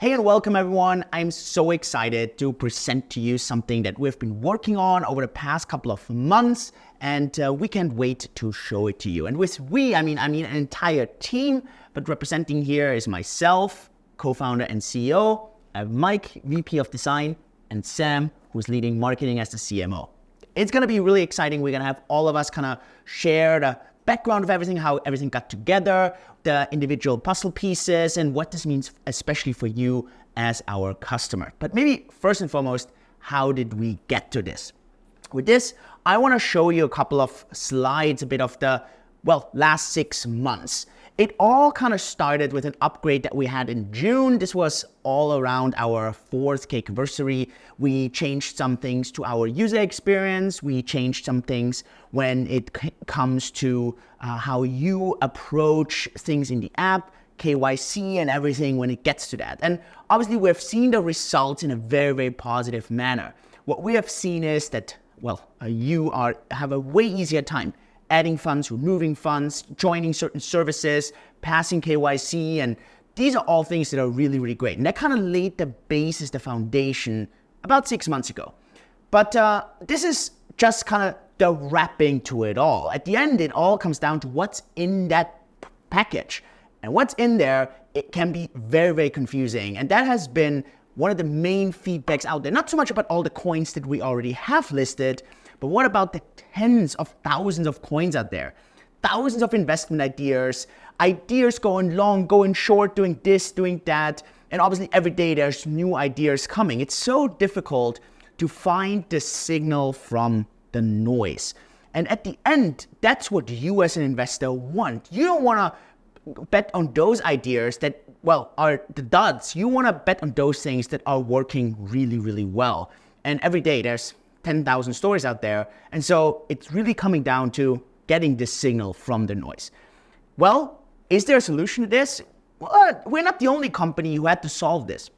Hey and welcome everyone. I'm so excited to present to you something that we've been working on over the past couple of months, and we can't wait to show it to you. And with we, I mean an entire team, but representing here is myself, co-founder and CEO. I have Mike, VP of Design, and Sam, who's leading marketing as the CMO. It's gonna be really exciting. We're gonna have all of us kind of share the background of everything, how everything got together, the individual puzzle pieces, and what this means especially for you as our customer. But maybe first and foremost, how did we get to this? With this, I want to show you a couple of slides, a bit of the, last 6 months. It all kind of started with an upgrade that we had in June. This was all around our 4th cake anniversary. We changed some things to our user experience. We changed some things when it comes to how you approach things in the app, KYC and everything when it gets to that. And obviously we've seen the results in a very, very positive manner. What we have seen is that, you have a way easier time adding funds, removing funds, joining certain services, passing KYC, and these are all things that are really, really great. And that kind of laid the basis, the foundation about 6 months ago. But this is just kind of the wrapping to it all. At the end, it all comes down to what's in that package. And what's in there, it can be very, very confusing. And that has been one of the main feedbacks out there. Not so much about all the coins that we already have listed, but what about the tens of thousands of coins out there? Thousands of investment ideas going long, going short, doing this, doing that. And obviously every day there's new ideas coming. It's so difficult to find the signal from the noise. And at the end, that's what you as an investor want. You don't want to bet on those ideas that, are the duds. You want to bet on those things that are working really, really well. And every day there's 10,000 stories out there. And so it's really coming down to getting this signal from the noise. Well, is there a solution to this? Well, we're not the only company who had to solve this.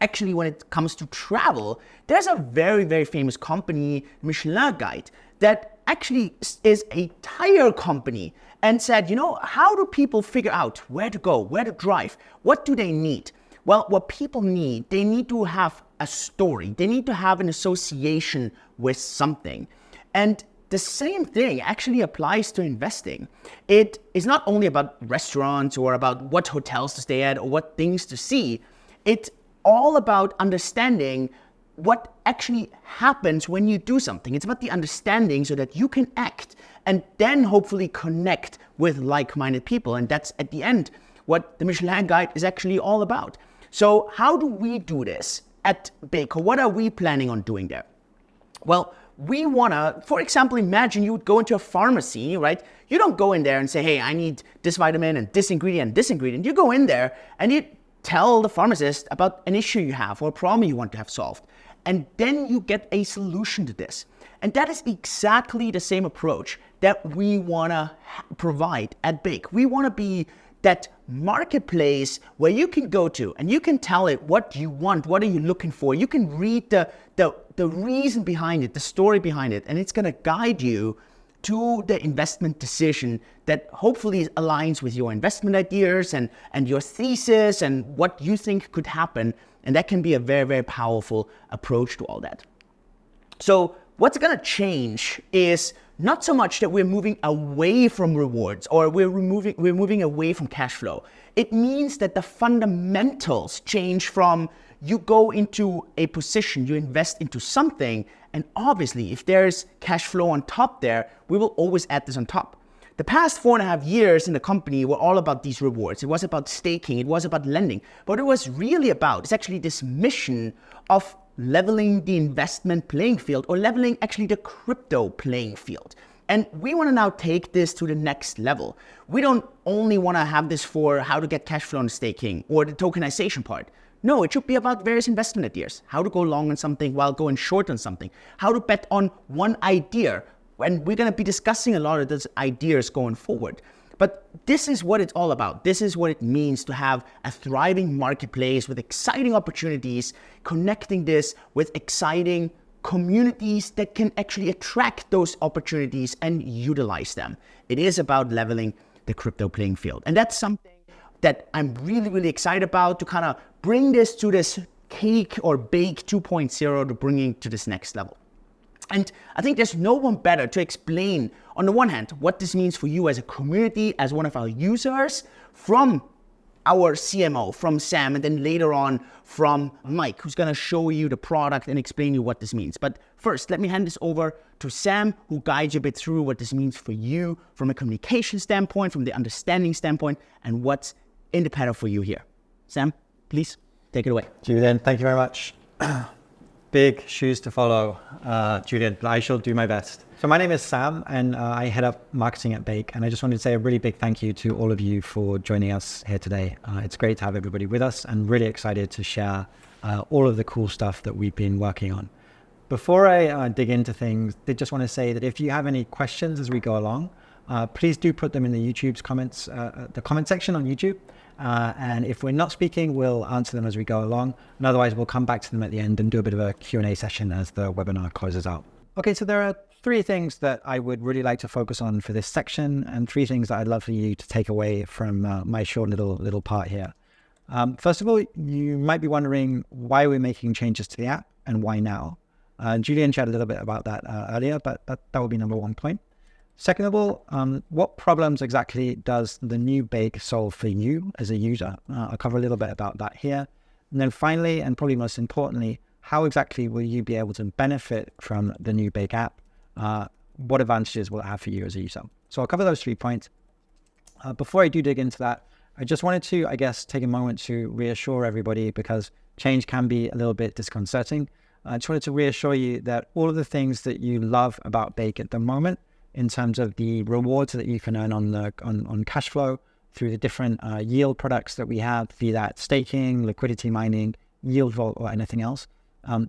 Actually, when it comes to travel, there's a very, very famous company, Michelin Guide, that actually is a tire company and said, how do people figure out where to go, where to drive? What do they need? Well, what people need, they need to have a story. They need to have an association with something. And the same thing actually applies to investing. It is not only about restaurants or about what hotels to stay at or what things to see. It's all about understanding what actually happens when you do something. It's about the understanding so that you can act and then hopefully connect with like-minded people. And that's at the end what the Michelin Guide is actually all about. So how do we do this at Baker? What are we planning on doing there? Well, we want to, for example, imagine you would go into a pharmacy, right? You don't go in there and say, hey, I need this vitamin and this ingredient and this ingredient. You go in there and you tell the pharmacist about an issue you have or a problem you want to have solved. And then you get a solution to this. And that is exactly the same approach that we want to provide at Bake. We want to be that marketplace where you can go to and you can tell it what you want, what are you looking for. You can read the reason behind it, the story behind it, and it's going to guide you to the investment decision that hopefully aligns with your investment ideas and your thesis and what you think could happen. And that can be a very, very powerful approach to all that. So what's going to change is not so much that we're moving away from rewards or we're moving away from cash flow. It means that the fundamentals change from you go into a position, you invest into something, and obviously if there's cash flow on top there, we will always add this on top. The past 4.5 years in the company were all about these rewards. It was about staking, it was about lending. What it was really about is actually this mission of leveling the investment playing field or leveling actually the crypto playing field. And we want to now take this to the next level. We don't only want to have this for how to get cash flow on staking or the tokenization part. No, it should be about various investment ideas. How to go long on something while going short on something. How to bet on one idea. And we're going to be discussing a lot of those ideas going forward. But this is what it's all about. This is what it means to have a thriving marketplace with exciting opportunities, connecting this with exciting communities that can actually attract those opportunities and utilize them. It is about leveling the crypto playing field. And that's something that I'm really, really excited about to kind of bring this to this cake or bake 2.0 to bringing to this next level. And I think there's no one better to explain, on the one hand, what this means for you as a community, as one of our users, from our CMO, from Sam, and then later on from Mike, who's gonna show you the product and explain you what this means. But first, let me hand this over to Sam, who guides you a bit through what this means for you from a communication standpoint, from the understanding standpoint, and what's in the pattern for you here. Sam, please take it away. Julian, thank you very much. Big shoes to follow, Julian, but I shall do my best. So my name is Sam, and I head up marketing at Bake, and I just wanted to say a really big thank you to all of you for joining us here today. It's great to have everybody with us, and really excited to share all of the cool stuff that we've been working on. Before I dig into things, I just want to say that if you have any questions as we go along, please do put them in the YouTube's comments, the comment section on YouTube. And if we're not speaking, we'll answer them as we go along. And otherwise, we'll come back to them at the end and do a bit of a Q&A session as the webinar closes out. Okay, so there are 3 things that I would really like to focus on for this section, and 3 things that I'd love for you to take away from my short little part here. First of all, you might be wondering why we're making changes to the app and why now. Julian shared a little bit about that earlier, but that would be number 1 point. Second of all, what problems exactly does the new Bake solve for you as a user? I'll cover a little bit about that here. And then finally, and probably most importantly, how exactly will you be able to benefit from the new Bake app? What advantages will it have for you as a user? So I'll cover those 3 points. Before I do dig into that, I just wanted to, I guess, take a moment to reassure everybody, because change can be a little bit disconcerting. I just wanted to reassure you that all of the things that you love about Bake at the moment, in terms of the rewards that you can earn on cash flow through the different yield products that we have, be that staking, liquidity mining, yield vault, or anything else,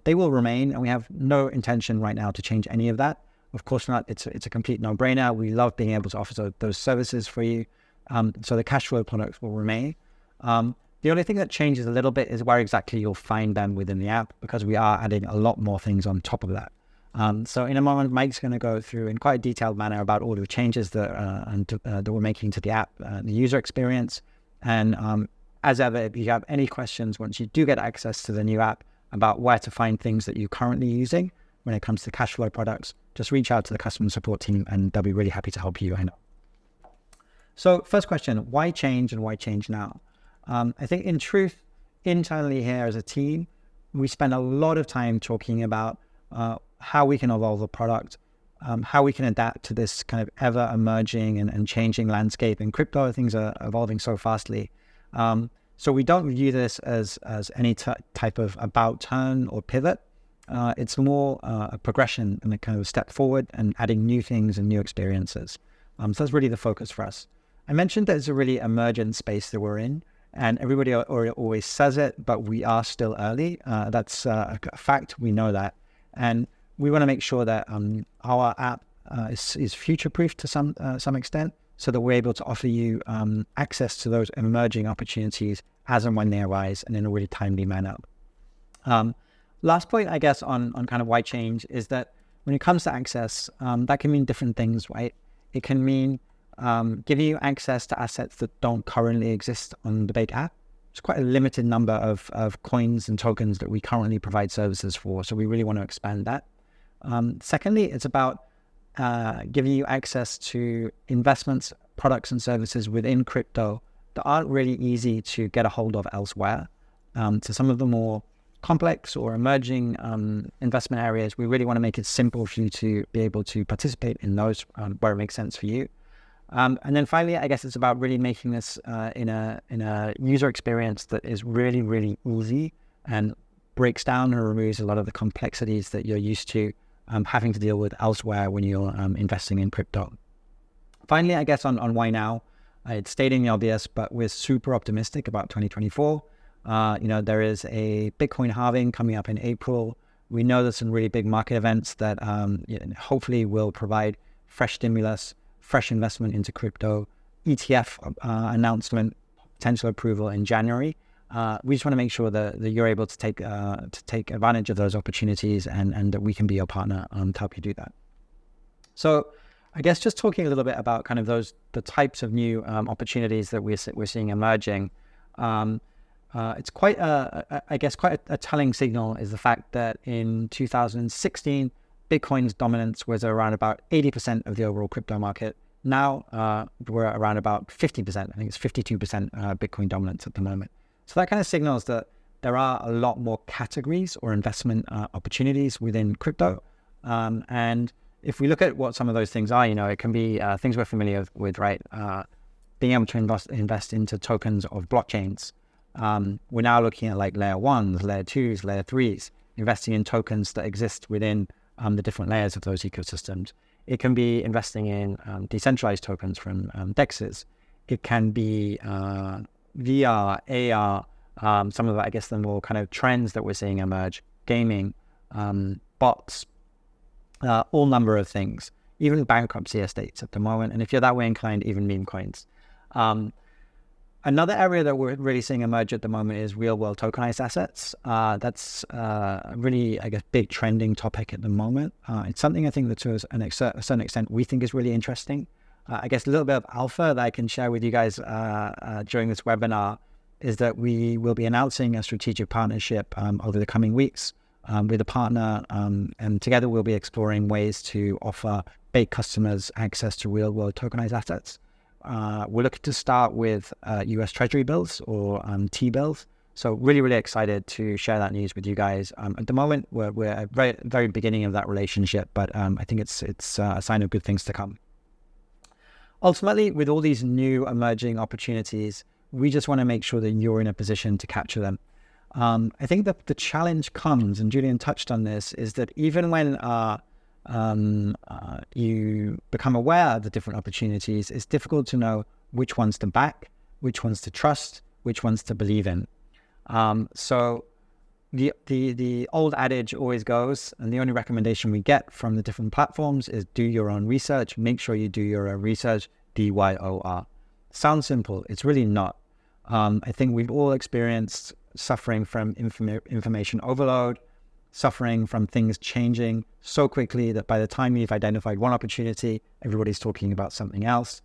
they will remain, and we have no intention right now to change any of that. Of course not. It's a complete no-brainer. We love being able to offer those services for you. So the cash flow products will remain. The only thing that changes a little bit is where exactly you'll find them within the app, because we are adding a lot more things on top of that. So in a moment, Mike's going to go through in quite a detailed manner about all the changes that we're making to the app, the user experience. And as ever, if you have any questions once you do get access to the new app about where to find things that you're currently using when it comes to cash flow products, just reach out to the customer support team and they'll be really happy to help you, I know. So first question, why change and why change now? I think in truth, internally here as a team, we spend a lot of time talking about how we can evolve the product, how we can adapt to this kind of ever emerging and changing landscape. In crypto, things are evolving so fastly. So we don't view this as any type of about turn or pivot. It's more a progression and a kind of step forward and adding new things and new experiences. So that's really the focus for us. I mentioned that it's a really emergent space that we're in, and everybody always says it, but we are still early. That's a fact. We know that. And we want to make sure that our app is future-proof to some extent, so that we're able to offer you access to those emerging opportunities as and when they arise, and in a really timely manner. Last point, I guess, on kind of why change is that when it comes to access, that can mean different things, right? It can mean giving you access to assets that don't currently exist on the Bake app. It's quite a limited number of coins and tokens that we currently provide services for, so we really want to expand that. Secondly, it's about giving you access to investments, products, and services within crypto that aren't really easy to get a hold of elsewhere. So some of the more complex or emerging investment areas, we really want to make it simple for you to be able to participate in those where it makes sense for you. And then finally, I guess it's about really making this in a user experience that is really, really easy and breaks down and removes a lot of the complexities that you're used to having to deal with elsewhere when you're investing in crypto. Finally, I guess on why now, it's stating the obvious, but we're super optimistic about 2024. There is a Bitcoin halving coming up in April. We know there's some really big market events that hopefully will provide fresh stimulus, fresh investment into crypto, ETF announcement, potential approval in January. We just want to make sure that you're able to take advantage of those opportunities and that we can be your partner to help you do that. So I guess just talking a little bit about kind of the types of new opportunities that we're seeing emerging. it's quite a telling signal is the fact that in 2016, Bitcoin's dominance was around about 80% of the overall crypto market. Now we're around about 50%. I think it's 52% Bitcoin dominance at the moment. So that kind of signals that there are a lot more categories or investment opportunities within crypto. And if we look at what some of those things are, it can be things we're familiar with, right? Being able to invest into tokens of blockchains. We're now looking at like layer 1s, layer 2s, layer 3s, investing in tokens that exist within the different layers of those ecosystems. It can be investing in decentralized tokens from DEXs. It can be VR, AR, some of the, I guess, the more kind of trends that we're seeing emerge, gaming, bots, all number of things, even bankruptcy estates at the moment. And if you're that way inclined, even meme coins. Another area that we're really seeing emerge at the moment is real world tokenized assets. That's a really, I guess, big trending topic at the moment. It's something I think that to a certain extent we think is really interesting. I guess a little bit of alpha that I can share with you guys during this webinar is that we will be announcing a strategic partnership over the coming weeks with a partner, and together we'll be exploring ways to offer Bake customers access to real world tokenized assets. We're looking to start with US Treasury bills or T-bills. So really, really excited to share that news with you guys. At the moment, we're at very, very beginning of that relationship, but I think it's a sign of good things to come. Ultimately, with all these new emerging opportunities, we just want to make sure that you're in a position to capture them. I think that the challenge comes, and Julian touched on this, is that even when you become aware of the different opportunities, it's difficult to know which ones to back, which ones to trust, which ones to believe in. So the old adage always goes, and the only recommendation we get from the different platforms is do your own research. Make sure you do your own research, DYOR. Sounds simple. It's really not. I think we've all experienced suffering from information overload, suffering from things changing so quickly that by the time you've identified one opportunity, everybody's talking about something else.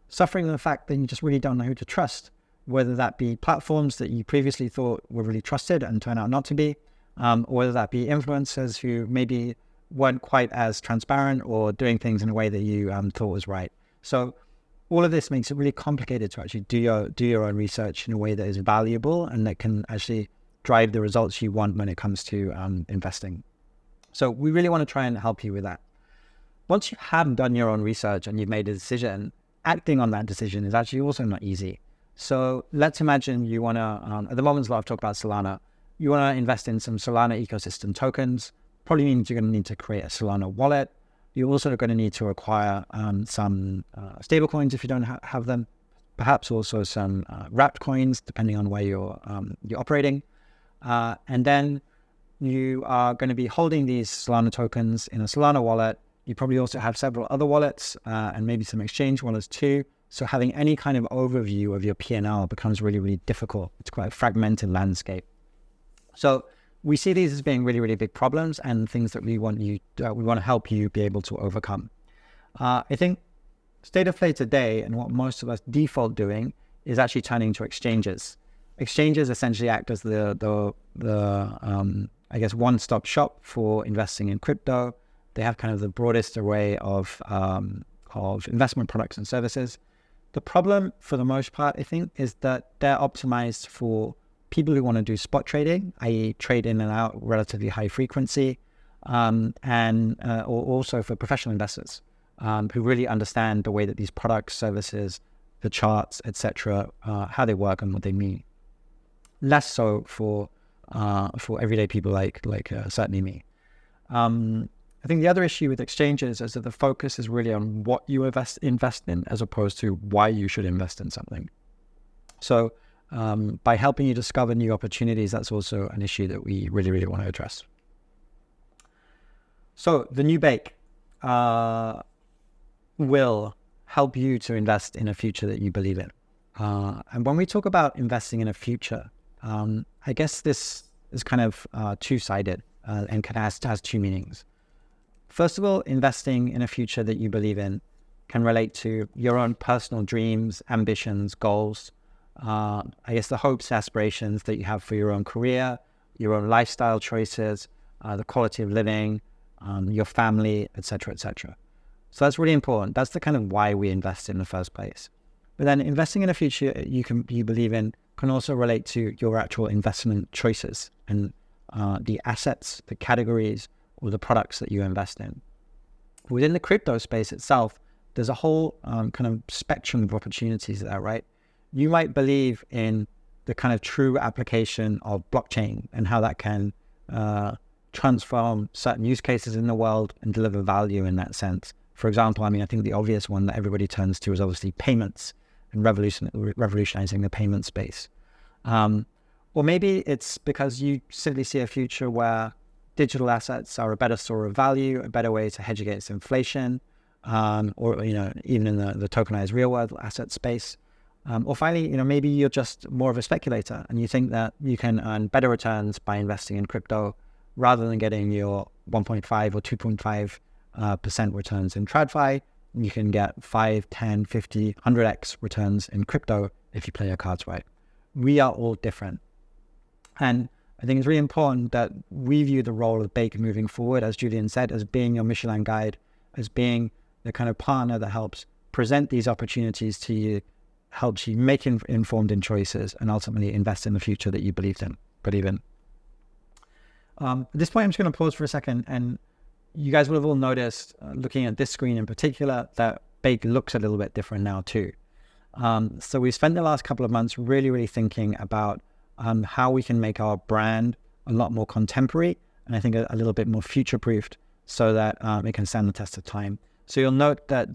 Suffering from the fact that you just really don't know who to trust, whether that be platforms that you previously thought were really trusted and turn out not to be, or whether that be influencers who maybe weren't quite as transparent or doing things in a way that you thought was right. So all of this makes it really complicated to actually do your own research in a way that is valuable and that can actually drive the results you want when it comes to investing. So we really want to try and help you with that. Once you have done your own research and you've made a decision, acting on that decision is actually also not easy. So let's imagine you want to, at the moment, a lot of talk about Solana. You want to invest in some Solana ecosystem tokens. Probably means you're going to need to create a Solana wallet. You're also going to need to acquire some stablecoins if you don't have them. Perhaps also some wrapped coins, depending on where you're operating. And then you are going to be holding these Solana tokens in a Solana wallet. You probably also have several other wallets and maybe some exchange wallets too. So having any kind of overview of your P&L becomes really, really difficult. It's quite a fragmented landscape. So we see these as being really, really big problems and things that we want to help you be able to overcome. I think state of play today and what most of us default doing is actually turning to exchanges. Exchanges essentially act as the I guess one-stop shop for investing in crypto. They have kind of the broadest array of investment products and services. The problem, for the most part, I think, is that they're optimized for people who want to do spot trading, i.e. trade in and out relatively high frequency, or also for professional investors who really understand the way that these products, services, the charts, etc., how they work and what they mean. Less so for everyday people like certainly me. I think the other issue with exchanges is that the focus is really on what you invest in as opposed to why you should invest in something. So by helping you discover new opportunities, that's also an issue that we really, really want to address. So the new Bake will help you to invest in a future that you believe in. And when we talk about investing in a future, I guess this is kind of two-sided and has two meanings. First of all, investing in a future that you believe in can relate to your own personal dreams, ambitions, goals. I guess, the hopes, aspirations that you have for your own career, your own lifestyle choices, the quality of living, your family, etc., etc. So that's really important. That's the kind of why we invest in the first place. But then investing in a future you believe in can also relate to your actual investment choices and the assets, the categories, or the products that you invest in. Within the crypto space itself, there's a whole kind of spectrum of opportunities there, right? You might believe in the kind of true application of blockchain and how that can transform certain use cases in the world and deliver value in that sense. For example, I mean, I think the obvious one that everybody turns to is obviously payments and revolutionizing the payment space. Or maybe it's because you simply see a future where digital assets are a better store of value, a better way to hedge against inflation, or, even in the tokenized real world asset space. Or finally, maybe you're just more of a speculator and you think that you can earn better returns by investing in crypto rather than getting your 1.5 or 2.5% returns in TradFi. You can get 5, 10, 50, 100x returns in crypto if you play your cards right. We are all different. And I think it's really important that we view the role of Bake moving forward, as Julian said, as being your Michelin guide, as being the kind of partner that helps present these opportunities to you, helps you make informed choices, and ultimately invest in the future that you believe in. At this point, I'm just going to pause for a second, and you guys will have all noticed, looking at this screen in particular, that Bake looks a little bit different now too. So we spent the last couple of months really thinking about how we can make our brand a lot more contemporary, and I think a little bit more future-proofed so that it can stand the test of time. So you'll note that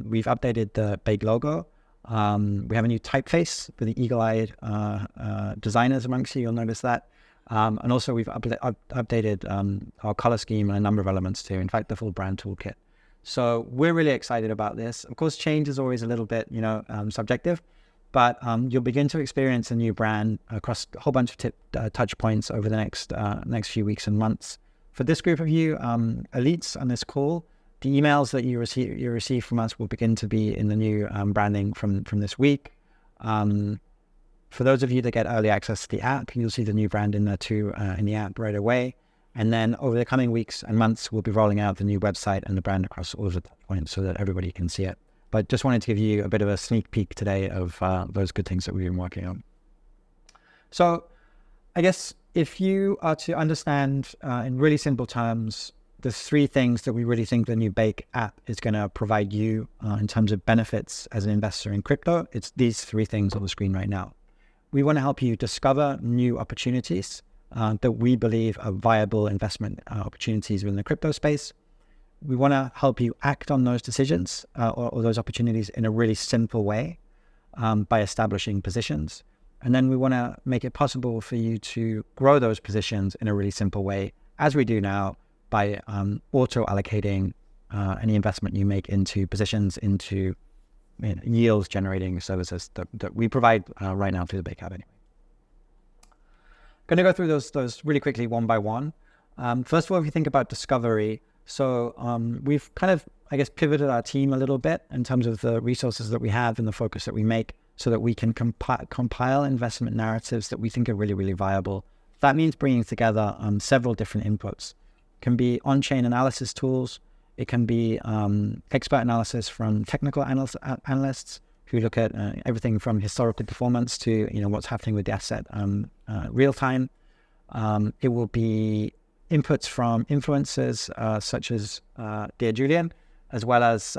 we've updated the Bake logo. We have a new typeface for the eagle-eyed designers amongst you. You'll notice that. And also we've updated our color scheme and a number of elements too. In fact, the full brand toolkit. So we're really excited about this. Of course, change is always a little bit, subjective, but you'll begin to experience a new brand across a whole bunch of touch points over the next few weeks and months. For this group of you, elites on this call, the emails that you receive from us will begin to be in the new branding from this week. For those of you that get early access to the app, you'll see the new brand in there too, in the app right away. And then over the coming weeks and months, we'll be rolling out the new website and the brand across all of the points so that everybody can see it. But just wanted to give you a bit of a sneak peek today of those good things that we've been working on. So I guess if you are to understand in really simple terms, the three things that we really think the new Bake app is going to provide you in terms of benefits as an investor in crypto, it's these three things on the screen right now. We want to help you discover new opportunities that we believe are viable investment opportunities within the crypto space. We want to help you act on those decisions or those opportunities in a really simple way by establishing positions. And then we want to make it possible for you to grow those positions in a really simple way, as we do now, by auto-allocating any investment you make into positions, into yields generating services that we provide right now through the Bake app anyway. Going to go through those really quickly one by one. First of all, if you think about discovery, so we've kind of, I guess, pivoted our team a little bit in terms of the resources that we have and the focus that we make so that we can compile investment narratives that we think are really viable. That means bringing together several different inputs. It can be on-chain analysis tools. It can be expert analysis from technical analysts who look at everything from historical performance to what's happening with the asset real time. It will be inputs from influencers such as dear Julian, as well as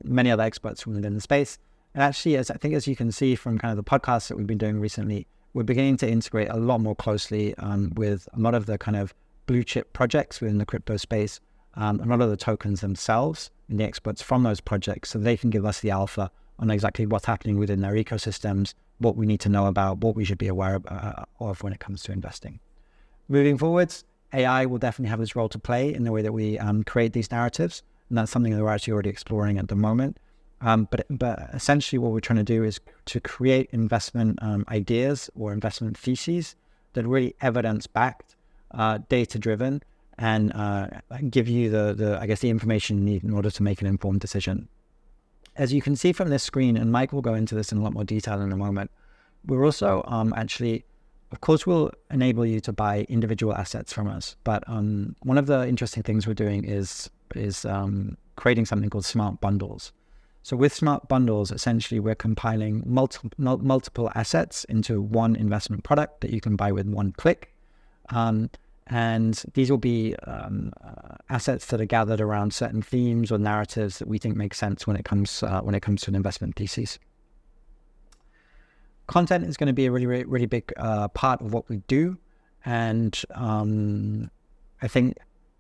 many other experts from within the space. And actually, as you can see from kind of the podcasts that we've been doing recently, we're beginning to integrate a lot more closely with a lot of the kind of blue chip projects within the crypto space. A lot of the tokens themselves and the experts from those projects, so they can give us the alpha on exactly what's happening within their ecosystems, what we need to know about, what we should be aware of when it comes to investing. Moving forwards, AI will definitely have this role to play in the way that we create these narratives, and that's something that we're actually already exploring at the moment. But essentially what we're trying to do is to create investment ideas or investment theses that are really evidence-backed, data-driven, and give you the information you need in order to make an informed decision. As you can see from this screen, and Mike will go into this in a lot more detail in a moment, We're also actually, of course, we'll enable you to buy individual assets from us. But one of the interesting things we're doing is creating something called smart bundles. So with smart bundles, essentially, we're compiling multiple assets into one investment product that you can buy with one click. And these will be assets that are gathered around certain themes or narratives that we think make sense when it comes to an investment thesis. Content is going to be a really big part of what we do, and I think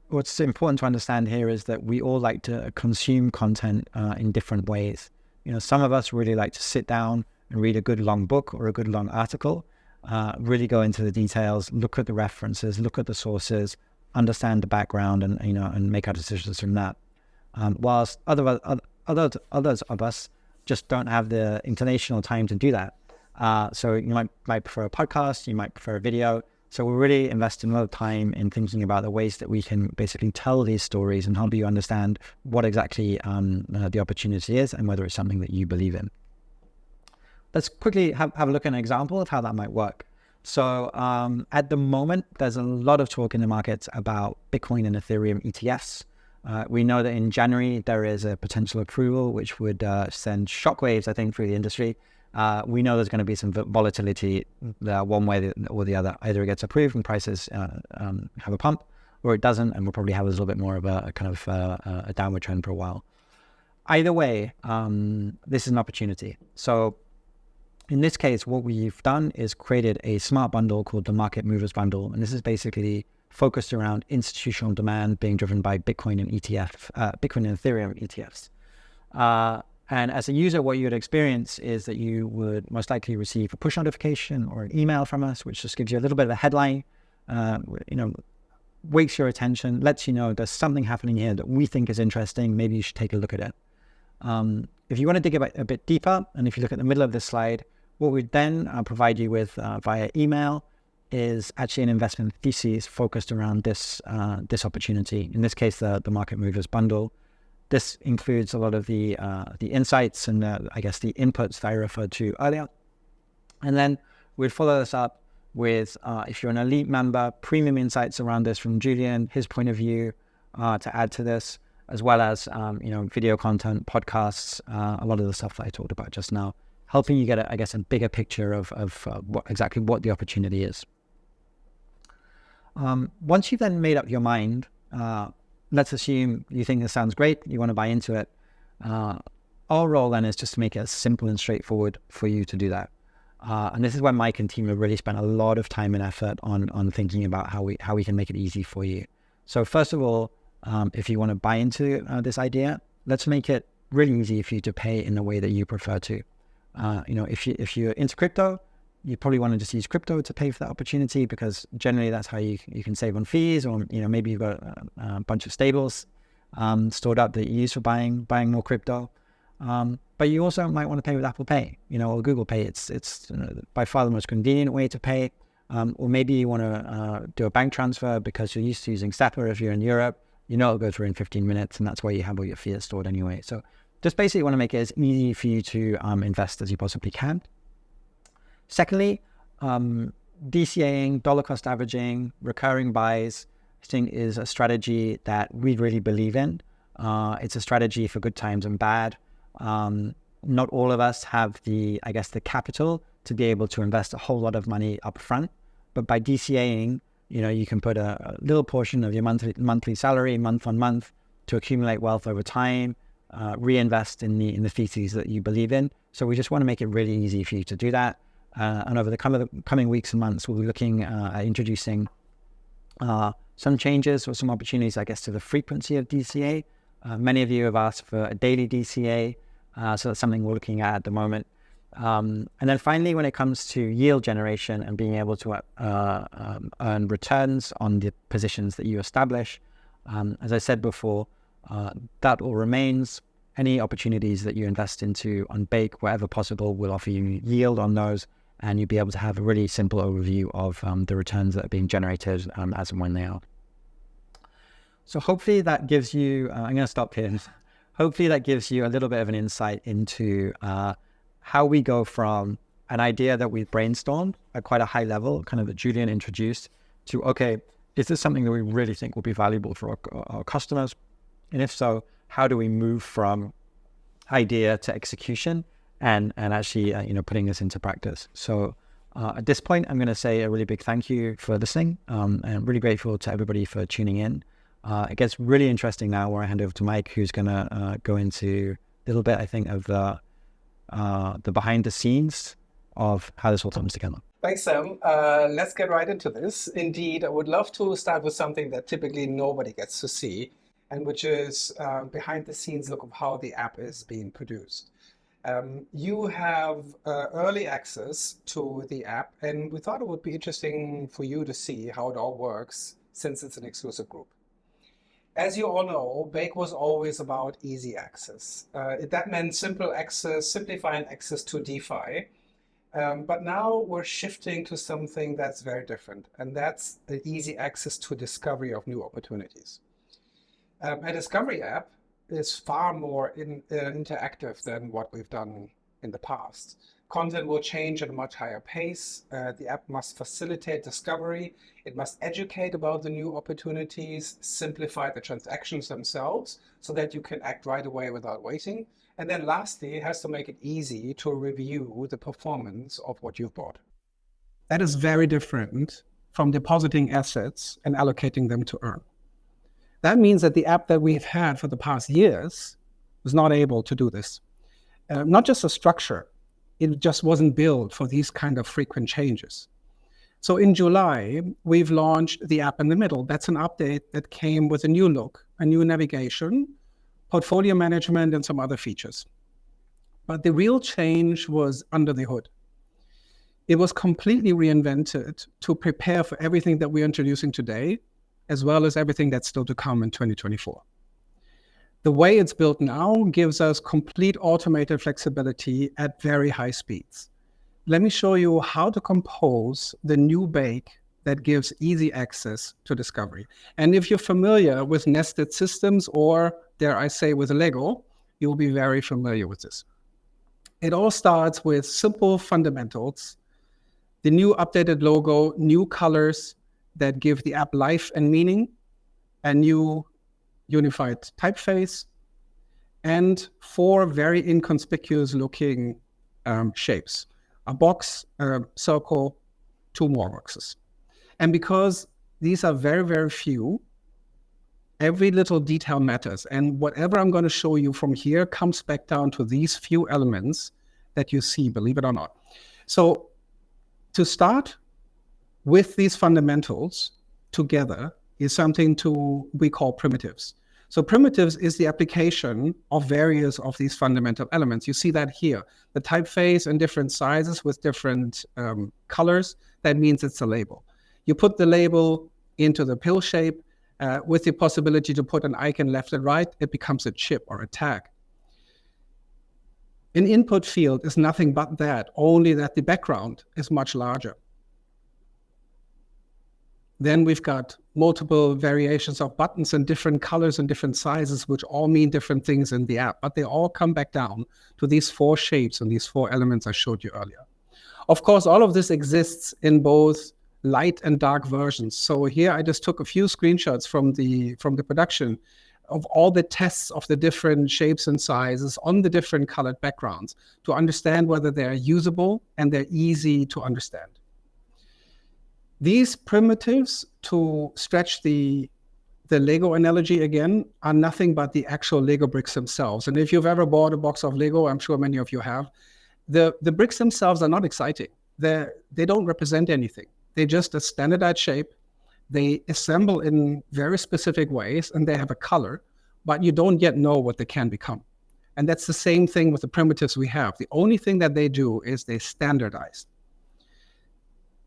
what's important to understand here is that we all like to consume content in different ways. Some of us really like to sit down and read a good long book or a good long article. Really go into the details, look at the references, look at the sources, understand the background, and make our decisions from that. Whilst others of us just don't have the inclination or time to do that. So you might prefer a podcast, you might prefer a video. So we're really investing a lot of time in thinking about the ways that we can basically tell these stories and help you understand what exactly the opportunity is and whether it's something that you believe in. Let's quickly have a look at an example of how that might work. So at the moment, there's a lot of talk in the markets about Bitcoin and Ethereum ETFs. We know that in January, there is a potential approval, which would send shockwaves, I think, through the industry. We know there's going to be some volatility one way or the other. Either it gets approved and prices have a pump, or it doesn't, and we'll probably have a little bit more of a kind of a downward trend for a while. Either way, this is an opportunity. So in this case, what we've done is created a smart bundle called the Market Movers Bundle. And this is basically focused around institutional demand being driven by Bitcoin and Bitcoin and Ethereum ETFs. And as a user, what you would experience is that you would most likely receive a push notification or an email from us, which just gives you a little bit of a headline, wakes your attention, lets you know there's something happening here that we think is interesting. Maybe you should take a look at it. If you want to dig a bit deeper, and if you look at the middle of this slide, what we then provide you with via email is actually an investment thesis focused around this opportunity. In this case, the Market Movers Bundle. This includes a lot of the insights and I guess the inputs that I referred to earlier. And then we'd follow this up with, if you're an elite member, premium insights around this from Julian, his point of view to add to this, as well as video content, podcasts, a lot of the stuff that I talked about just now, helping you get a bigger picture of exactly what the opportunity is. Once you've then made up your mind, let's assume you think this sounds great, you want to buy into it. Our role then is just to make it as simple and straightforward for you to do that. And this is where Mike and team have really spent a lot of time and effort on thinking about how we can make it easy for you. So first of all, if you want to buy into this idea, let's make it really easy for you to pay in the way that you prefer to. If you're into crypto, you probably want to just use crypto to pay for that opportunity, because generally that's how you can save on fees, or maybe you've got a bunch of stables stored up that you use for buying more crypto. But you also might want to pay with Apple Pay, or Google Pay. It's by far the most convenient way to pay. Or maybe you want to do a bank transfer because you're used to using SEPA if you're in Europe. It'll go through in 15 minutes, and that's where you have all your fiat stored anyway. So just basically want to make it as easy for you to invest as you possibly can. Secondly, DCAing, dollar cost averaging, recurring buys, I think is a strategy that we really believe in. It's a strategy for good times and bad. Not all of us have the capital to be able to invest a whole lot of money up front, but by DCAing, you can put a little portion of your monthly salary month on month to accumulate wealth over time, reinvest in the theses that you believe in. So we just want to make it really easy for you to do that. And over the coming weeks and months, we'll be looking at introducing some changes or some opportunities, to the frequency of DCA. Many of you have asked for a daily DCA, so that's something we're looking at the moment. And then finally, when it comes to yield generation and being able to earn returns on the positions that you establish, as I said before, that all remains. Any opportunities that you invest into on Bake, wherever possible, will offer you yield on those, and you'll be able to have a really simple overview of the returns that are being generated as and when they are. So hopefully that gives you, I'm going to stop here. Hopefully that gives you a little bit of an insight into how we go from an idea that we brainstormed at quite a high level, kind of that Julian introduced to, okay, is this something that we really think will be valuable for our customers? And if so, how do we move from idea to execution and actually, putting this into practice? So at this point, I'm going to say a really big thank you for listening. And I'm really grateful to everybody for tuning in. It gets really interesting now where I hand over to Mike, who's going to go into a little bit, I think, of the behind the scenes of how this all comes together. Thanks, Sam. Let's get right into this. Indeed, I would love to start with something that typically nobody gets to see, and which is behind the scenes look of how the app is being produced. You have early access to the app, and we thought it would be interesting for you to see how it all works since it's an exclusive group. As you all know, Bake was always about easy access. That meant simple access, simplifying access to DeFi. But now we're shifting to something that's very different, and that's the easy access to discovery of new opportunities. A discovery app is far more interactive than what we've done in the past. Content will change at a much higher pace. The app must facilitate discovery. It must educate about the new opportunities, simplify the transactions themselves so that you can act right away without waiting. And then lastly, it has to make it easy to review the performance of what you've bought. That is very different from depositing assets and allocating them to earn. That means that the app that we've had for the past years was not able to do this. Not just a structure, it just wasn't built for these kind of frequent changes. So in July, we've launched the app in the middle. That's an update that came with a new look, a new navigation, portfolio management, and some other features. But the real change was under the hood. It was completely reinvented to prepare for everything that we're introducing today, as well as everything that's still to come in 2024. The way it's built now gives us complete automated flexibility at very high speeds. Let me show you how to compose the new Bake that gives easy access to discovery. And if you're familiar with nested systems, or dare I say with Lego, you'll be very familiar with this. It all starts with simple fundamentals, the new updated logo, new colors that give the app life and meaning, a new unified typeface, and 4 very inconspicuous looking shapes. A box, a circle, 2 more boxes. And because these are very, very few, every little detail matters. And whatever I'm going to show you from here comes back down to these few elements that you see, believe it or not. So to start with these fundamentals together is something we call primitives. So primitives is the application of various of these fundamental elements. You see that here, the typeface in different sizes with different colors. That means it's a label. You put the label into the pill shape with the possibility to put an icon left and right. It becomes a chip or a tag. An input field is nothing but that, only that the background is much larger. Then we've got multiple variations of buttons in different colors and different sizes, which all mean different things in the app, but they all come back down to these 4 shapes and these 4 elements I showed you earlier. Of course, all of this exists in both light and dark versions. So here I just took a few screenshots from the production of all the tests of the different shapes and sizes on the different colored backgrounds to understand whether they're usable and they're easy to understand. These primitives, to stretch the Lego analogy again, are nothing but the actual Lego bricks themselves. And if you've ever bought a box of Lego, I'm sure many of you have, the bricks themselves are not exciting. They don't represent anything. They're just a standardized shape. They assemble in very specific ways, and they have a color, but you don't yet know what they can become. And that's the same thing with the primitives we have. The only thing that they do is they standardize.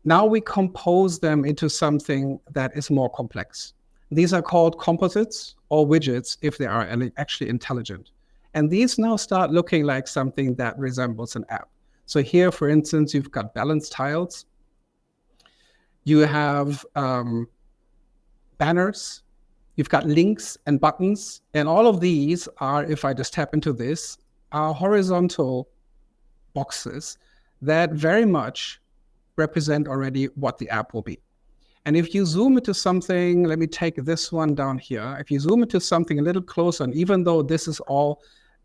Now we compose them into something that is more complex. These are called composites or widgets if they are actually intelligent. And these now start looking like something that resembles an app. So here, for instance, you've got balanced tiles. You have banners. You've got links and buttons. And all of these are, if I just tap into this, are horizontal boxes that very much represent already what the app will be. And if you zoom into something, let me take this one down here. If you zoom into something a little closer, and even though this is all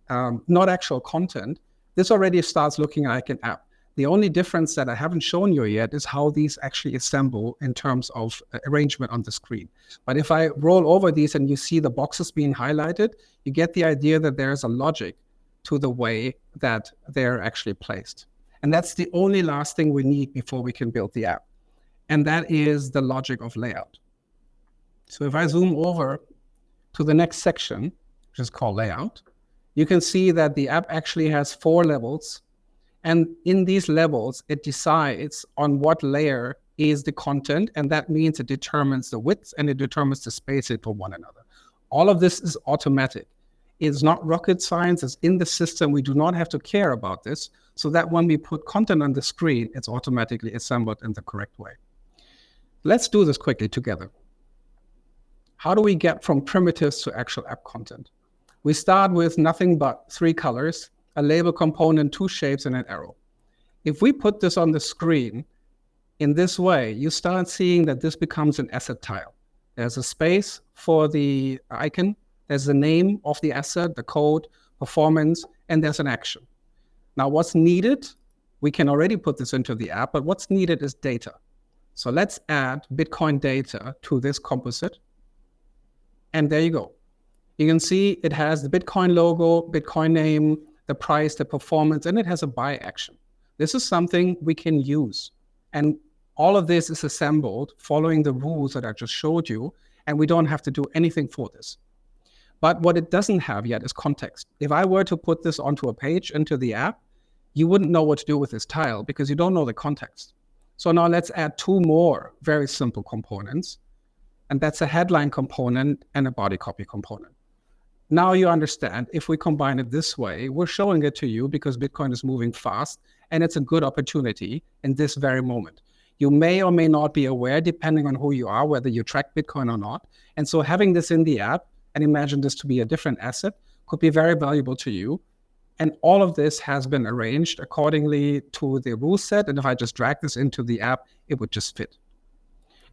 not actual content, this already starts looking like an app. The only difference that I haven't shown you yet is how these actually assemble in terms of arrangement on the screen. But if I roll over these and you see the boxes being highlighted, you get the idea that there's a logic to the way that they're actually placed. And that's the only last thing we need before we can build the app. And that is the logic of layout. So if I zoom over to the next section, which is called layout, you can see that the app actually has 4 levels. And in these levels, it decides on what layer is the content. And that means it determines the width and it determines the spacing for one another. All of this is automatic. It's not rocket science. It's in the system. We do not have to care about this, so that when we put content on the screen, it's automatically assembled in the correct way. Let's do this quickly together. How do we get from primitives to actual app content? We start with nothing but 3 colors, a label component, 2 shapes, and an arrow. If we put this on the screen in this way, you start seeing that this becomes an asset tile. There's a space for the icon, there's the name of the asset, the code, performance, and there's an action. Now, what's needed, we can already put this into the app, but what's needed is data. So let's add Bitcoin data to this composite. And there you go. You can see it has the Bitcoin logo, Bitcoin name, the price, the performance, and it has a buy action. This is something we can use. And all of this is assembled following the rules that I just showed you, and we don't have to do anything for this. But what it doesn't have yet is context. If I were to put this onto a page, into the app, you wouldn't know what to do with this tile because you don't know the context. So now let's add 2 more very simple components. And that's a headline component and a body copy component. Now you understand, if we combine it this way, we're showing it to you because Bitcoin is moving fast and it's a good opportunity in this very moment. You may or may not be aware, depending on who you are, whether you track Bitcoin or not. And so having this in the app, and imagine this to be a different asset, could be very valuable to you. And all of this has been arranged accordingly to the rule set. And if I just drag this into the app, it would just fit.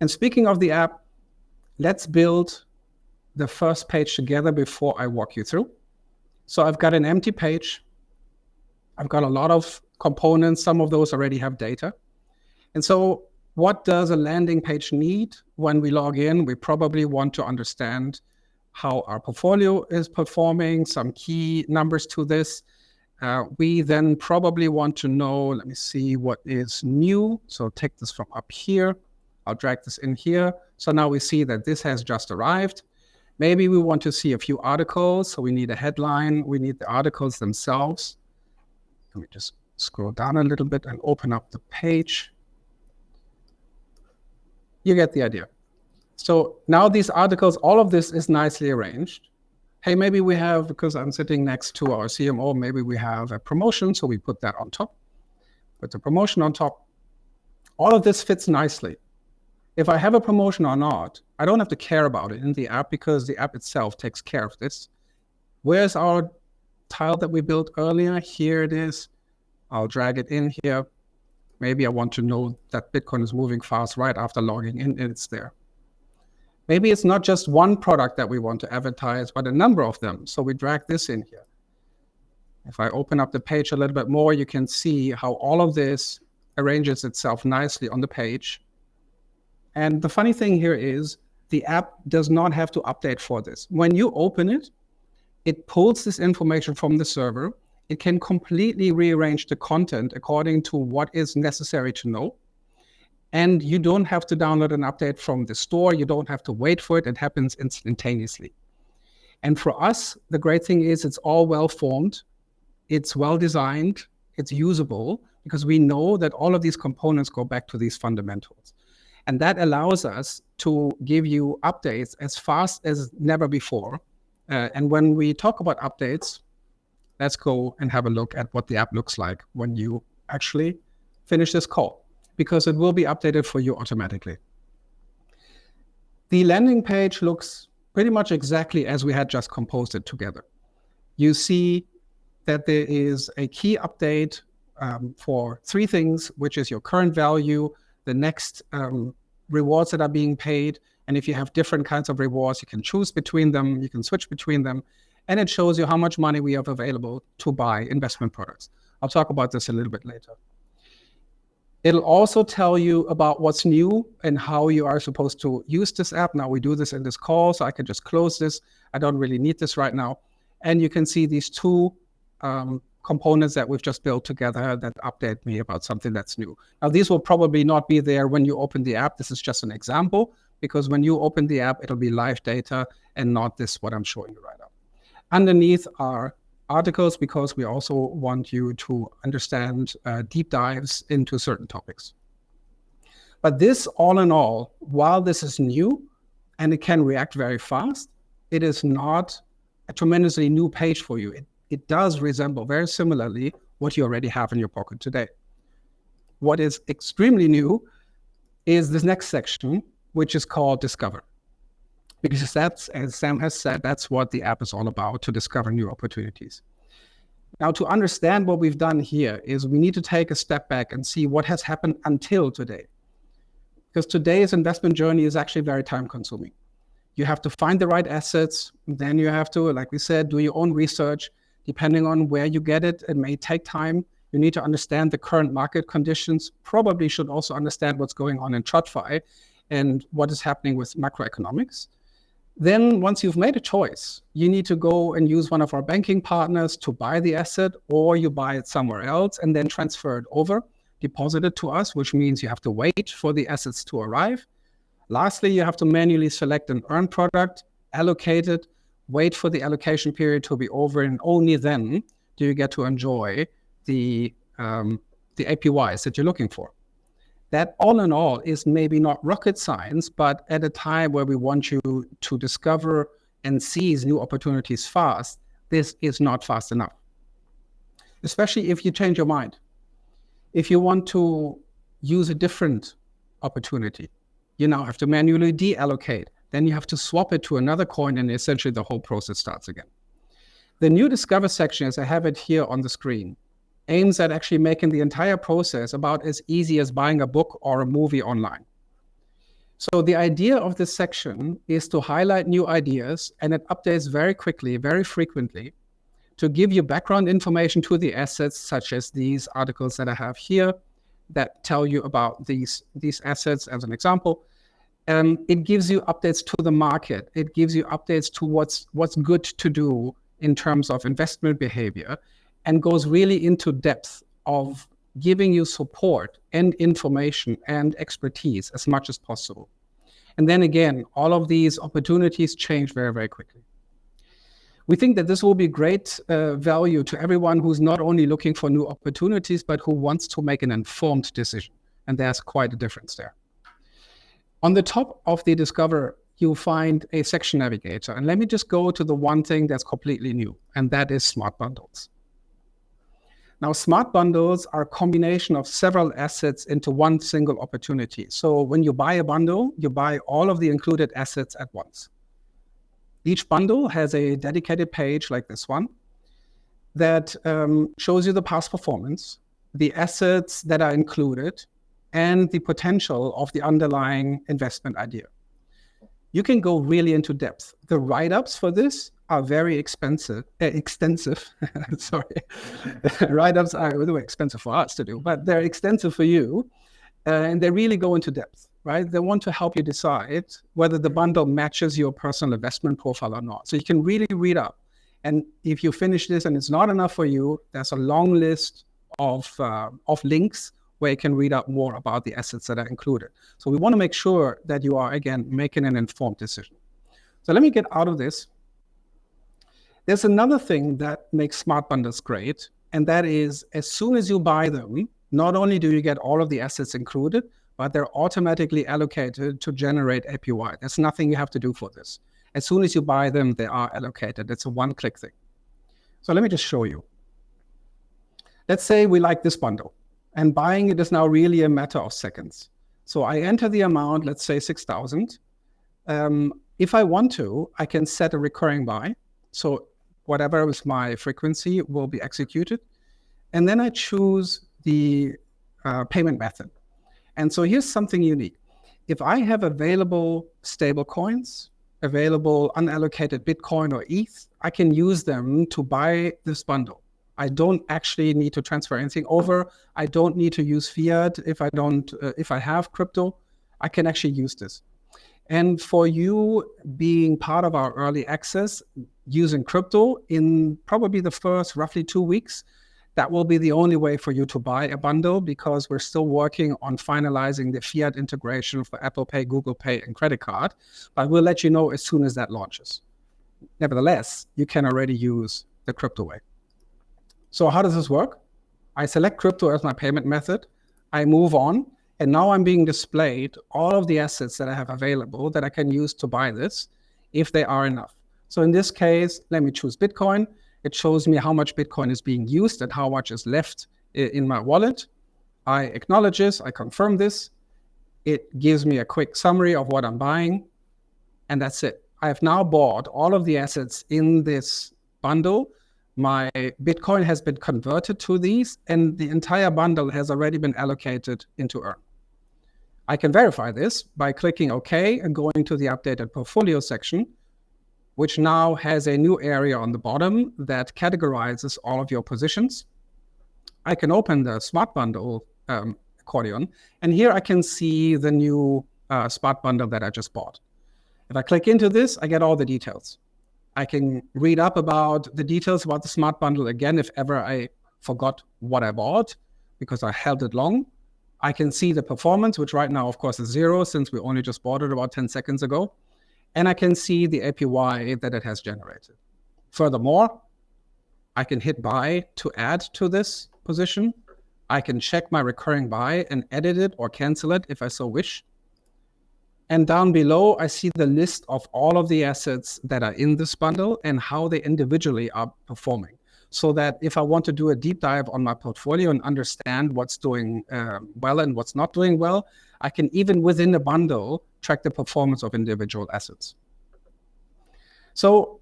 And speaking of the app, let's build the first page together before I walk you through. So I've got an empty page. I've got a lot of components. Some of those already have data. And so what does a landing page need? When we log in, we probably want to understand how our portfolio is performing, some key numbers to this. We then probably want to know, let me see what is new. So take this from up here. I'll drag this in here. So now we see that this has just arrived. Maybe we want to see a few articles. So we need a headline. We need the articles themselves. Let me just scroll down a little bit and open up the page. You get the idea. So now these articles, all of this is nicely arranged. Hey, maybe we have, because I'm sitting next to our CMO, maybe we have a promotion. So we put that on top. Put the promotion on top. All of this fits nicely. If I have a promotion or not, I don't have to care about it in the app because the app itself takes care of this. Where's our tile that we built earlier? Here it is. I'll drag it in here. Maybe I want to know that Bitcoin is moving fast right after logging in, and it's there. Maybe it's not just one product that we want to advertise, but a number of them. So we drag this in here. If I open up the page a little bit more, you can see how all of this arranges itself nicely on the page. And the funny thing here is the app does not have to update for this. When you open it, it pulls this information from the server. It can completely rearrange the content according to what is necessary to know. And you don't have to download an update from the store. You don't have to wait for it. It happens instantaneously. And for us, the great thing is it's all well-formed. It's well-designed. It's usable because we know that all of these components go back to these fundamentals. And that allows us to give you updates as fast as never before. And when we talk about updates, let's go and have a look at what the app looks like when you actually finish this call, because it will be updated for you automatically. The landing page looks pretty much exactly as we had just composed it together. You see that there is a key update for three things, which is your current value, the next rewards that are being paid. And if you have different kinds of rewards, you can choose between them, you can switch between them. And it shows you how much money we have available to buy investment products. I'll talk about this a little bit later. It'll also tell you about what's new and how you are supposed to use this app. Now we do this in this call, so I can just close this. I don't really need this right now. And you can see these two components that we've just built together that update me about something that's new. Now these will probably not be there when you open the app. This is just an example, because when you open the app, it'll be live data and not this, what I'm showing you right now. Underneath are articles, because we also want you to understand deep dives into certain topics. But this, all in all, while this is new and it can react very fast, it is not a tremendously new page for you. It does resemble very similarly what you already have in your pocket today. What is extremely new is this next section, which is called Discover. Because that's, as Sam has said, that's what the app is all about, to discover new opportunities. Now, to understand what we've done here is we need to take a step back and see what has happened until today. Because today's investment journey is actually very time consuming. You have to find the right assets. Then you have to, like we said, do your own research. Depending on where you get it, it may take time. You need to understand the current market conditions. Probably should also understand what's going on in TradFi and what is happening with macroeconomics. Then once you've made a choice, you need to go and use one of our banking partners to buy the asset, or you buy it somewhere else and then transfer it over, deposit it to us, which means you have to wait for the assets to arrive. Lastly, you have to manually select an earn product, allocate it, wait for the allocation period to be over, and only then do you get to enjoy the APYs that you're looking for. That, all in all, is maybe not rocket science, but at a time where we want you to discover and seize new opportunities fast, this is not fast enough. Especially if you change your mind. If you want to use a different opportunity, you now have to manually deallocate. Then you have to swap it to another coin, and essentially the whole process starts again. The new Discover section, as I have it here on the screen, aims at actually making the entire process about as easy as buying a book or a movie online. So the idea of this section is to highlight new ideas, and it updates very quickly, very frequently, to give you background information to the assets, such as these articles that I have here that tell you about these assets as an example. It gives you updates to the market. It gives you updates to what's good to do in terms of investment behavior, and goes really into depth of giving you support and information and expertise as much as possible. And then again, all of these opportunities change very, very quickly. We think that this will be great value to everyone who's not only looking for new opportunities, but who wants to make an informed decision. And there's quite a difference there. On the top of the Discover, you'll find a section navigator. And let me just go to the one thing that's completely new, and that is smart bundles. Now, smart bundles are a combination of several assets into one single opportunity. So when you buy a bundle, you buy all of the included assets at once. Each bundle has a dedicated page like this one that shows you the past performance, the assets that are included, and the potential of the underlying investment idea. You can go really into depth. The write-ups for this are very extensive. Sorry. Write-ups are expensive for us to do, but they're extensive for you. And they really go into depth, right? They want to help you decide whether the bundle matches your personal investment profile or not. So you can really read up. And if you finish this and it's not enough for you, there's a long list of links where you can read up more about the assets that are included. So we want to make sure that you are, again, making an informed decision. So let me get out of this. There's another thing that makes smart bundles great, and that is as soon as you buy them, not only do you get all of the assets included, but they're automatically allocated to generate APY. There's nothing you have to do for this. As soon as you buy them, they are allocated. It's a one-click thing. So let me just show you. Let's say we like this bundle, and buying it is now really a matter of seconds. So I enter the amount, let's say 6,000. If I want to, I can set a recurring buy. So whatever is my frequency will be executed. And then I choose the payment method. And so here's something unique. If I have available stable coins, available unallocated Bitcoin or ETH, I can use them to buy this bundle. I don't actually need to transfer anything over. I don't need to use fiat if I have crypto. I can actually use this. And for you being part of our early access using crypto in probably the first roughly 2 weeks, that will be the only way for you to buy a bundle, because we're still working on finalizing the fiat integration for Apple Pay, Google Pay, and credit card. But we'll let you know as soon as that launches. Nevertheless, you can already use the crypto way. So how does this work? I select crypto as my payment method. I move on. And now I'm being displayed all of the assets that I have available that I can use to buy this, if they are enough. So in this case, let me choose Bitcoin. It shows me how much Bitcoin is being used and how much is left in my wallet. I acknowledge this, I confirm this. It gives me a quick summary of what I'm buying, and that's it. I have now bought all of the assets in this bundle. My Bitcoin has been converted to these, and the entire bundle has already been allocated into Earn. I can verify this by clicking OK and going to the updated portfolio section, which now has a new area on the bottom that categorizes all of your positions. I can open the Smart Bundle accordion, and here I can see the new Smart Bundle that I just bought. If I click into this, I get all the details. I can read up about the details about the Smart Bundle again if ever I forgot what I bought because I held it long. I can see the performance, which right now, of course, is 0 since we only just bought it about 10 seconds ago. And I can see the APY that it has generated. Furthermore, I can hit buy to add to this position. I can check my recurring buy and edit it or cancel it if I so wish. And down below, I see the list of all of the assets that are in this bundle and how they individually are performing. So that if I want to do a deep dive on my portfolio and understand what's doing well and what's not doing well, I can even within the bundle track the performance of individual assets. So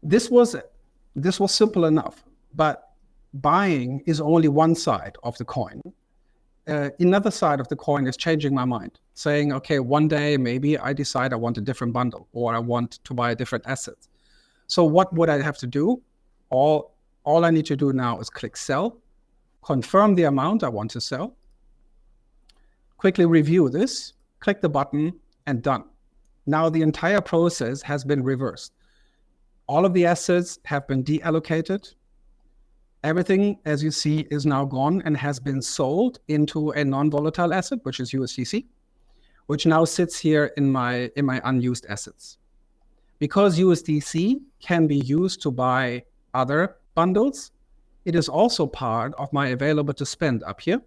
this was simple enough, but buying is only one side of the coin. Another side of the coin is changing my mind, saying, okay, one day maybe I decide I want a different bundle or I want to buy a different asset. So what would I have to do? All I need to do now is click sell, confirm the amount I want to sell, quickly review this, click the button, and done. Now the entire process has been reversed. All of the assets have been deallocated. Everything, as you see, is now gone and has been sold into a non-volatile asset, which is USDC, which now sits here in my unused assets. Because USDC can be used to buy other bundles, it is also part of my available to spend up here.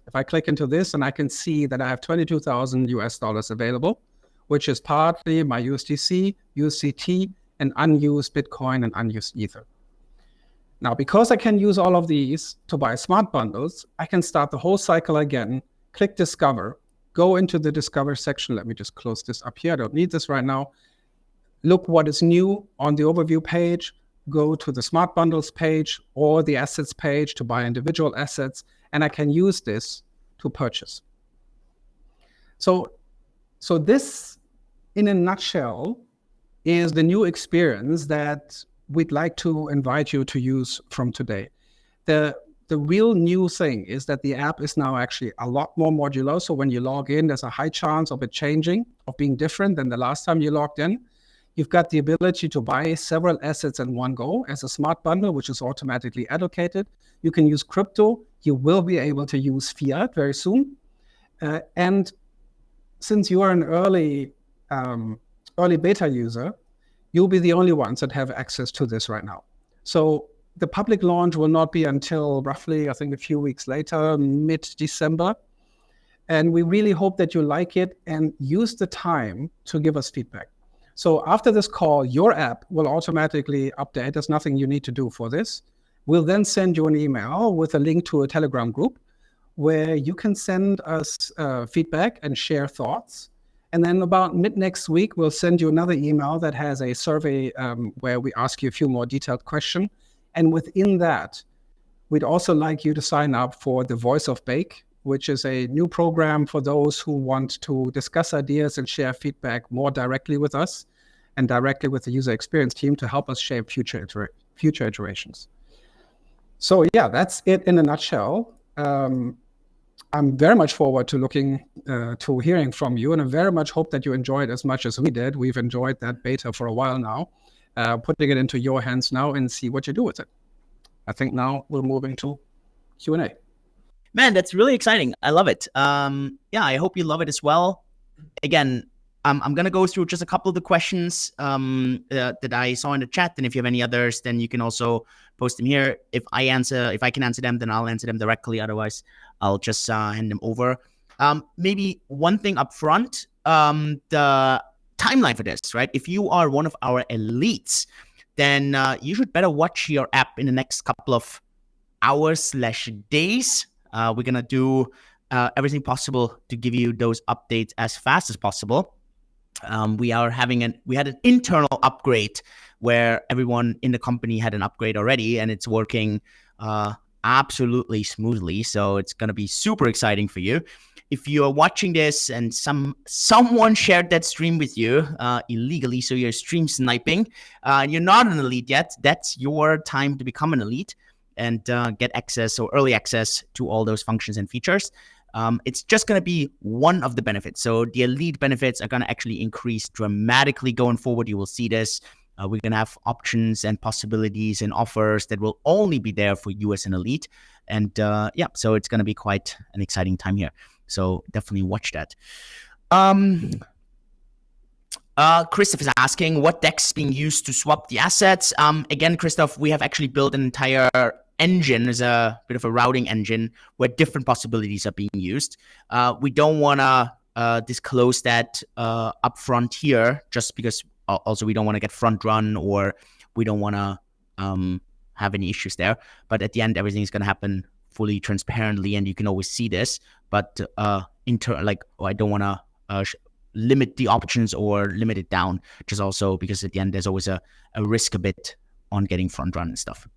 If I click into this, and I can see that I have 22,000 US dollars available, which is partly my USDC, USDT, and unused Bitcoin and unused Ether. Now, because I can use all of these to buy smart bundles, I can start the whole cycle again, click Discover, go into the Discover section. Let me just close this up here. I don't need this right now. Look what is new on the overview page, go to the smart bundles page or the assets page to buy individual assets, and I can use this to purchase. So this, in a nutshell, is the new experience that we'd like to invite you to use from today. The real new thing is that the app is now actually a lot more modular. So when you log in, there's a high chance of it changing, of being different than the last time you logged in. You've got the ability to buy several assets in one go as a smart bundle, which is automatically allocated. You can use crypto. You will be able to use fiat very soon. And since you are an early beta user, you'll be the only ones that have access to this right now. So the public launch will not be until roughly, I think, a few weeks later, mid-December. And we really hope that you like it and use the time to give us feedback. So after this call, your app will automatically update. There's nothing you need to do for this. We'll then send you an email with a link to a Telegram group where you can send us feedback and share thoughts. And then about mid next week, we'll send you another email that has a survey where we ask you a few more detailed questions. And within that, we'd also like you to sign up for the Voice of Bake, which is a new program for those who want to discuss ideas and share feedback more directly with us and directly with the user experience team to help us shape future iterations. So yeah, that's it in a nutshell. I'm very much forward to to hearing from you, and I very much hope that you enjoyed as much as we did. We've enjoyed that beta for a while now, putting it into your hands now and see what you do with it. I think now we're moving to Q&A. Man, that's really exciting. I love it. Yeah, I hope you love it as well. Again, I'm going to go through just a couple of the questions that I saw in the chat. And if you have any others, then you can also post them here. If I can answer them, then I'll answer them directly. Otherwise, I'll just hand them over. Maybe one thing up front, the timeline for this, right? If you are one of our elites, then you should better watch your app in the next couple of hours/days. We're going to do everything possible to give you those updates as fast as possible. We had an internal upgrade where everyone in the company had an upgrade already, and it's working absolutely smoothly. So it's going to be super exciting for you. If you're watching this and someone shared that stream with you illegally, so you're stream sniping, and you're not an elite yet, that's your time to become an elite and get access or early access to all those functions and features. It's just going to be one of the benefits. So the elite benefits are going to actually increase dramatically going forward. You will see this. We're going to have options and possibilities and offers that will only be there for you as an elite. And yeah, so it's going to be quite an exciting time here. So definitely watch that. Christoph is asking what DEX is being used to swap the assets. Again, Christoph, we have actually built an entire engine, as a bit of a routing engine where different possibilities are being used. We don't want to disclose that upfront here, just because also we don't want to get front run, or we don't want to have any issues there. But at the end, everything is going to happen fully transparently, and you can always see this. But I don't want to limit the options or limit it down, just also because at the end there's always a risk a bit on getting front run and stuff.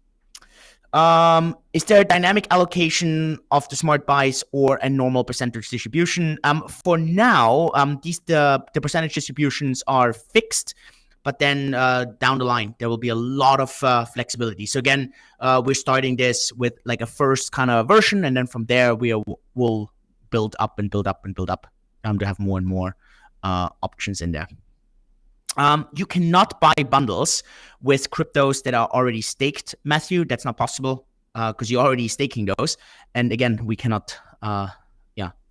Is there a dynamic allocation of the smart buys or a normal percentage distribution? For now, the percentage distributions are fixed, but then down the line there will be a lot of flexibility. So again, we're starting this with like a first kind of version, and then from there we'll build up and build up and build up to have more and more options in there. You cannot buy bundles with cryptos that are already staked, Matthew. That's not possible because you're already staking those. And again, we cannot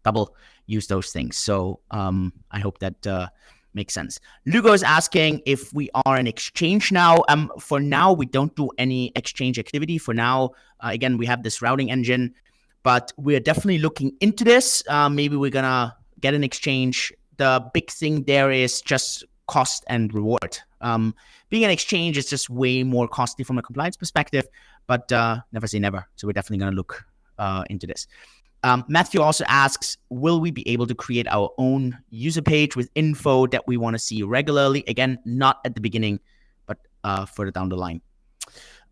double use those things. So I hope that makes sense. Lugo is asking if we are an exchange now. For now, we don't do any exchange activity. For now, again, we have this routing engine, but we're definitely looking into this. Maybe we're going to get an exchange. The big thing there is just cost and reward. Being an exchange is just way more costly from a compliance perspective, but never say never. So we're definitely going to look into this. Matthew also asks, will we be able to create our own user page with info that we want to see regularly? Again, not at the beginning, but further down the line.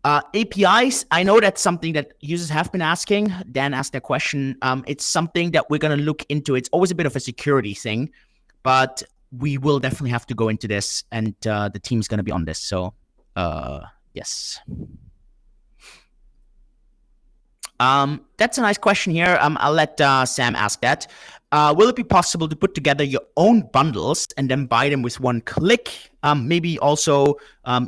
APIs, I know that's something that users have been asking. Dan asked that question. It's something that we're going to look into. It's always a bit of a security thing, but we will definitely have to go into this, and the team's going to be on this. So, yes. That's a nice question here. I'll let Sam ask that. Will it be possible to put together your own bundles and then buy them with one click? Maybe also,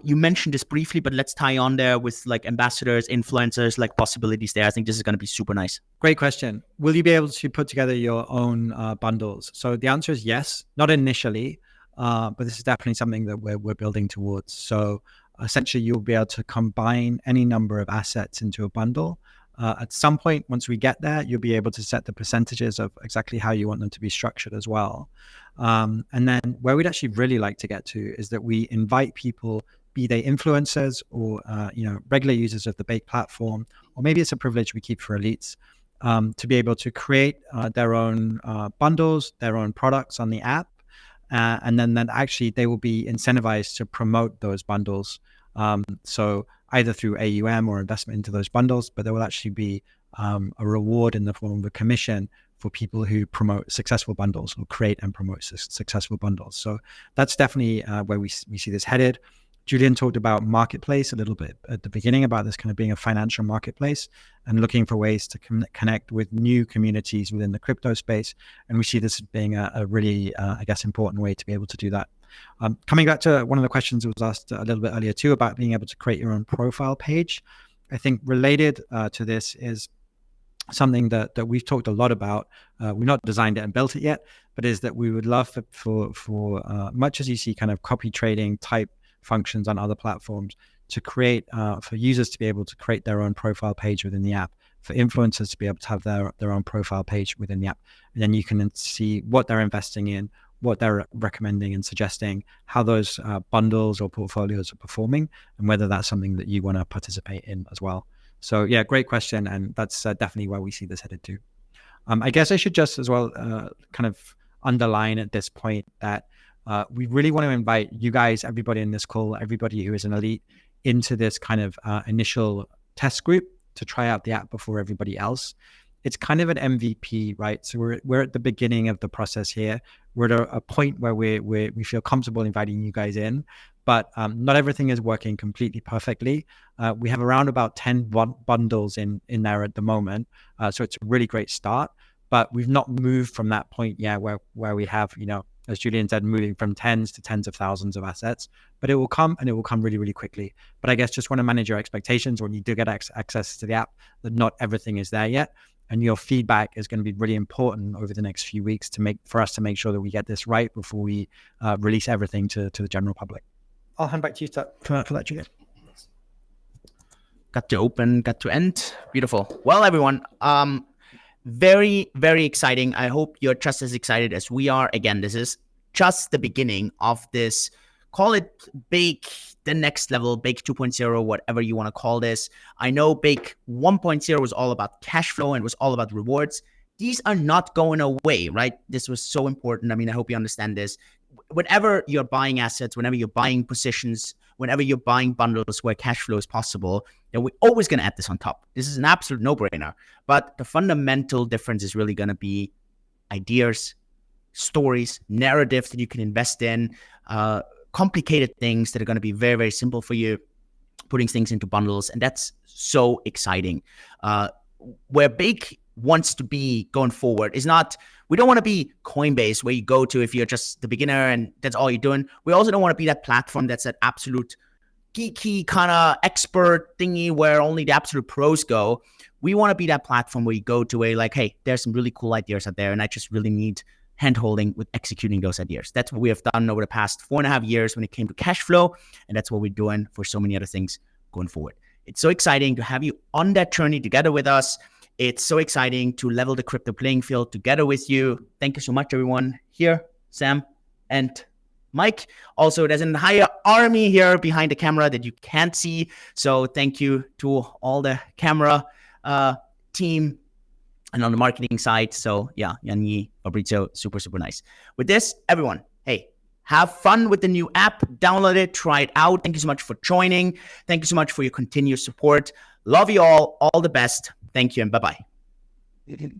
you mentioned this briefly, but let's tie on there with like ambassadors, influencers, like possibilities there. I think this is going to be super nice. Great question. Will you be able to put together your own bundles? So the answer is yes, not initially, but this is definitely something that we're building towards. So essentially, you'll be able to combine any number of assets into a bundle. At some point, once we get there, you'll be able to set the percentages of exactly how you want them to be structured as well. And then where we'd actually really like to get to is that we invite people, be they influencers or regular users of the Bake platform, or maybe it's a privilege we keep for elites, to be able to create their own bundles, their own products on the app. And then actually they will be incentivized to promote those bundles. So either through AUM or investment into those bundles, but there will actually be a reward in the form of a commission for people who promote successful bundles or create and promote successful bundles. So that's definitely where we see this headed. Julian talked about marketplace a little bit at the beginning, about this kind of being a financial marketplace and looking for ways to connect with new communities within the crypto space. And we see this being a really, I guess, important way to be able to do that. Coming back to one of the questions that was asked a little bit earlier too, about being able to create your own profile page. I think related to this is something that we've talked a lot about. We've not designed it and built it yet, but is that we would love for much as you see kind of copy trading type functions on other platforms, to create for users to be able to create their own profile page within the app, for influencers to be able to have their own profile page within the app. And then you can see what they're investing in, what they're recommending and suggesting, how those bundles or portfolios are performing, and whether that's something that you want to participate in as well. So yeah, great question. And that's definitely where we see this headed to. I guess I should just as well kind of underline at this point that we really want to invite you guys, everybody in this call, everybody who is an elite, into this kind of initial test group to try out the app before everybody else. It's kind of an MVP, right? So we're at the beginning of the process here. We're at a point where we feel comfortable inviting you guys in, but not everything is working completely perfectly. We have around about 10 bundles in there at the moment, so it's a really great start. But we've not moved from that point yet, where we have, as Julian said, moving from tens to tens of thousands of assets. But it will come, and it will come really, really quickly. But I guess just want to manage your expectations when you do get access to the app, that not everything is there yet. And your feedback is going to be really important over the next few weeks for us to make sure that we get this right before we release everything to the general public. I'll hand back to you for that, Julian. Got to open, got to end. Beautiful. Well, everyone, very, very exciting. I hope you're just as excited as we are. Again, this is just the beginning of this, call it Bake, the next level, Bake 2.0, whatever you want to call this. I know Bake 1.0 was all about cash flow and was all about rewards. These are not going away, right? This was so important. I mean, I hope you understand this. Whenever you're buying assets, whenever you're buying positions, whenever you're buying bundles where cash flow is possible, then we're always going to add this on top. This is an absolute no-brainer. But the fundamental difference is really going to be ideas, stories, narratives that you can invest in, complicated things that are going to be very, very simple for you, putting things into bundles. And that's so exciting. Where Bake wants to be going forward is not, we don't want to be Coinbase where you go to if you're just the beginner and that's all you're doing. We also don't want to be that platform that's that absolute geeky kind of expert thingy where only the absolute pros go. We want to be that platform where you go to where you're like, hey, there's some really cool ideas out there and I just really need hand-holding with executing those ideas. That's what we have done over the past 4.5 years when it came to cash flow. And that's what we're doing for so many other things going forward. It's so exciting to have you on that journey together with us. It's so exciting to level the crypto playing field together with you. Thank you so much, everyone here, Sam and Mike. Also, there's an entire army here behind the camera that you can't see. So thank you to all the camera team and on the marketing side. So yeah, Yanni, Fabrizio, super, super nice. With this, everyone, hey, have fun with the new app. Download it, try it out. Thank you so much for joining. Thank you so much for your continued support. Love you all the best. Thank you and bye-bye.